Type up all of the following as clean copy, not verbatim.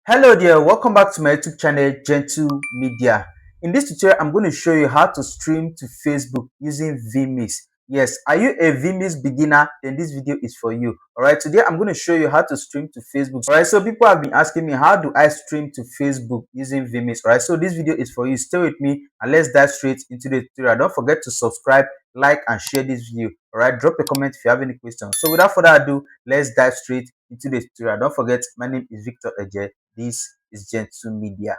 Hello there, welcome back to my YouTube channel Gentle Media. In this tutorial, I'm going to show you how to stream to Facebook using vMix. Yes, are you a vMix beginner? Then this video is for you. Alright, today I'm going to show you how to stream to Facebook. Alright, so people have been asking me, how do I stream to Facebook using vMix? Alright, so this video is for you. Stay with me and let's dive straight into the tutorial. Don't forget to subscribe, like and share this video. Alright, drop a comment if you have any questions. So without further ado, let's dive straight into the tutorial. Don't forget, my name is Victor Ejeh. This is Gentle Media.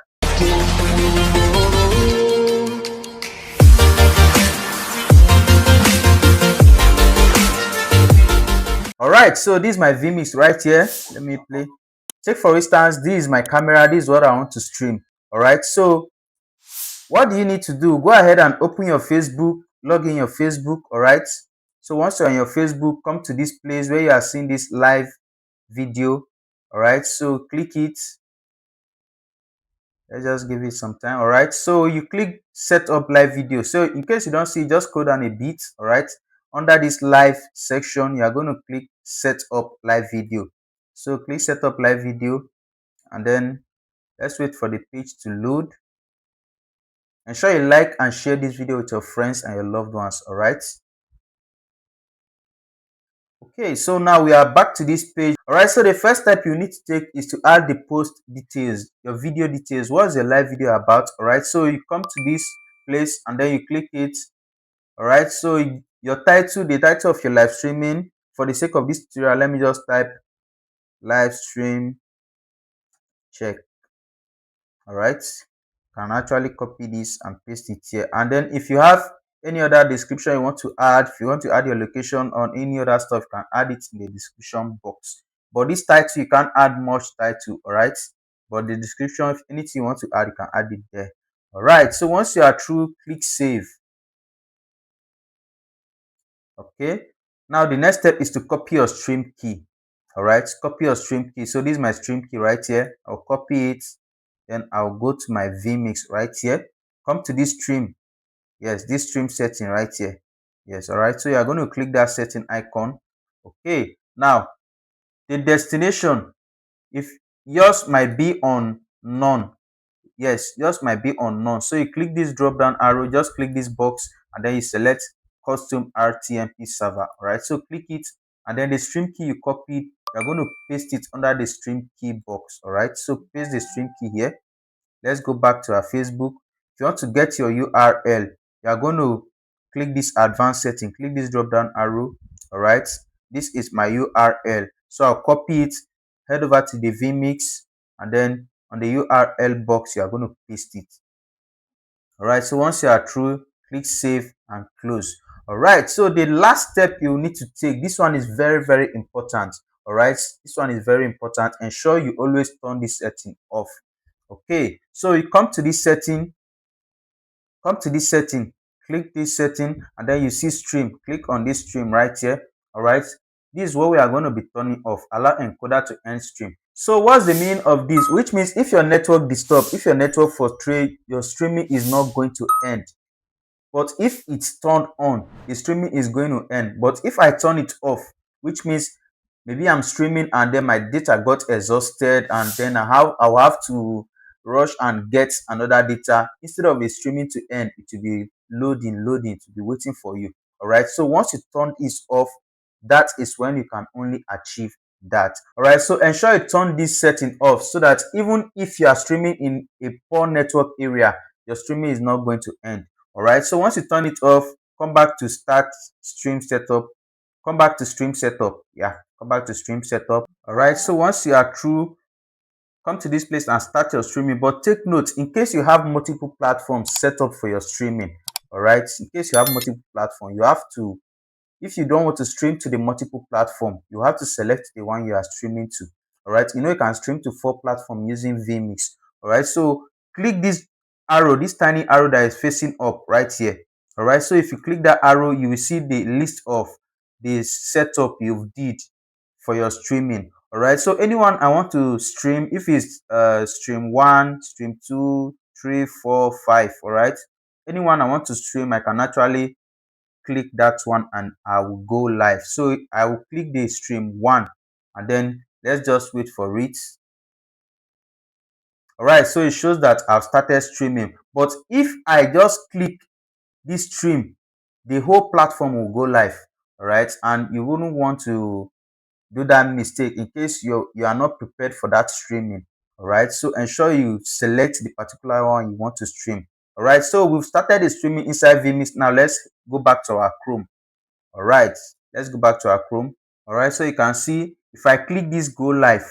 Alright, so this is my vMix right here. Let me play. Take for instance, this is my camera. This is what I want to stream. Alright, so what do you need to do? Go ahead and open your Facebook, log in your Facebook. Alright, so once you're on your Facebook, come to this place where you are seeing this live video. Alright, so click it. Let's just give it some time. All right, so you click set up live video. So in case you don't see, just scroll down a bit. All right, under this live section, you are going to click set up live video. So click set up live video, and then let's wait for the page to load. Ensure you like and share this video with your friends and your loved ones. All right, okay, so now we are back to this page. All right, so the first step you need to take is to add the post details, your video details. What is your live video about? All right, so you come to this place and then you click it. All right, so your title, the title of your live streaming. For the sake of this tutorial, let me just type live stream check. All right, can actually copy this and paste it here. And then if you have any other description you want to add, if you want to add your location on any other stuff, you can add it in the description box. But this title, you can't add much title. All right, but the description, if anything you want to add, you can add it there. All right, so once you are through, click save. Okay, now the next step is to copy your stream key. All right, copy your stream key. So this is my stream key right here. I'll copy it, then I'll go to my vMix right here. Come to this stream. Yes, this stream setting right here. Yes, all right, so you are going to click that setting icon. Okay, now the destination, if yours might be on none. Yes, yours might be on none. So you click this drop down arrow, just click this box, and then you select custom RTMP server. All right, so click it, and then the stream key you copied, you're going to paste it under the stream key box. All right, so paste the stream key here. Let's go back to our Facebook. If you want to get your URL, you are going to click this advanced setting, click this drop down arrow. All right, this is my URL, so I'll copy it, head over to the vMix, and then on the URL box you are going to paste it. All right, so once you are through, click save and close. All right, so the last step you need to take, this one is very important. All right, this one is very important. Ensure you always turn this setting off. Okay, so you come to this setting, click this setting, and then you see stream. Click on this stream right here. All right, this is what we are going to be turning off. Allow encoder to end stream. So what's the meaning of this? Which means if your network disturbs, if your network frustrates, your streaming is not going to end. But if it's turned on, the streaming is going to end. But if I turn it off, which means maybe I'm streaming and then my data got exhausted, and then I'll have to rush and get another data. Instead of the streaming to end, it will be loading, to be waiting for you. All right, so once you turn this off, that is when you can only achieve that. All right, so ensure you turn this setting off, so that even if you are streaming in a poor network area, your streaming is not going to end. All right, so once you turn it off, come back to start stream setup. Come back to stream setup. Yeah, come back to stream setup. All right, so once you are through, come to this place and start your streaming. But take note, in case you have multiple platforms set up for your streaming. All right, in case you have multiple platforms, you have to, if you don't want to stream to the multiple platform, you have to select the one you are streaming to. All right, you know you can stream to 4 platforms using vMix. All right, so click this arrow, this tiny arrow that is facing up right here. All right, so if you click that arrow, you will see the list of the setup you did for your streaming. All right, so anyone I want to stream, if it's stream 1, stream 2, 3, 4, 5, all right, anyone I want to stream, I can actually click that one and I will go live. So I will click the stream 1, and then let's just wait for it. All right, so it shows that I've started streaming. But if I just click this stream, the whole platform will go live. All right, and you wouldn't want to do that mistake in case you are not prepared for that streaming. All right, so ensure you select the particular one you want to stream. All right, so we've started the streaming inside vMix. Now let's go back to our Chrome. All right, let's go back to our Chrome. All right, so you can see if I click this go live,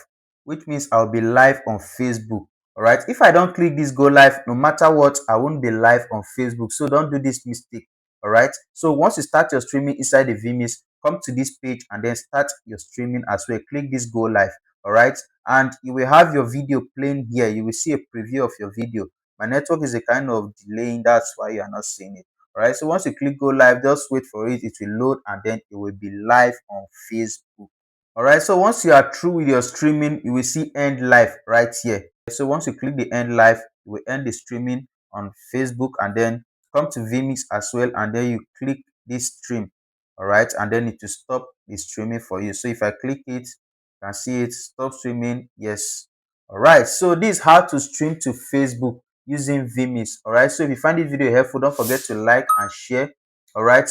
which means I'll be live on Facebook. All right, if I don't click this go live, no matter what, I won't be live on Facebook. So don't do this mistake. All right, so once you start your streaming inside the vMix, come to this page and then start your streaming as well. Click this go live. All right, and you will have your video playing here. You will see a preview of your video. My network is a kind of delaying, that's why you are not seeing it. All right, so once you click go live, just wait for it. It will load and then it will be live on Facebook. All right, so once you are through with your streaming, you will see end live right here. So once you click the end live, you will end the streaming on Facebook and then come to vMix as well, and then you click this stream. All right, and then it will stop the streaming for you. So if I click it, you can see it stop streaming. Yes. All right, so this is how to stream to Facebook using vMix. All right, so if you find this video helpful, don't forget to like and share. All right,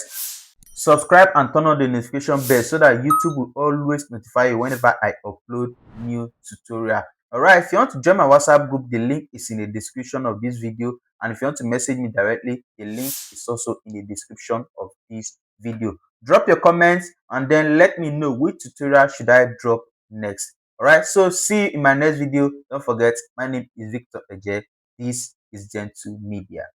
subscribe and turn on the notification bell so that YouTube will always notify you whenever I upload new tutorial. All right, if you want to join my WhatsApp group, the link is in the description of this video, and if you want to message me directly, the link is also in the description of this video. Drop your comments and then let me know which tutorial should I drop next. All right, so see you in my next video. Don't forget, my name is Victor Ejeh. This is Gentle Media.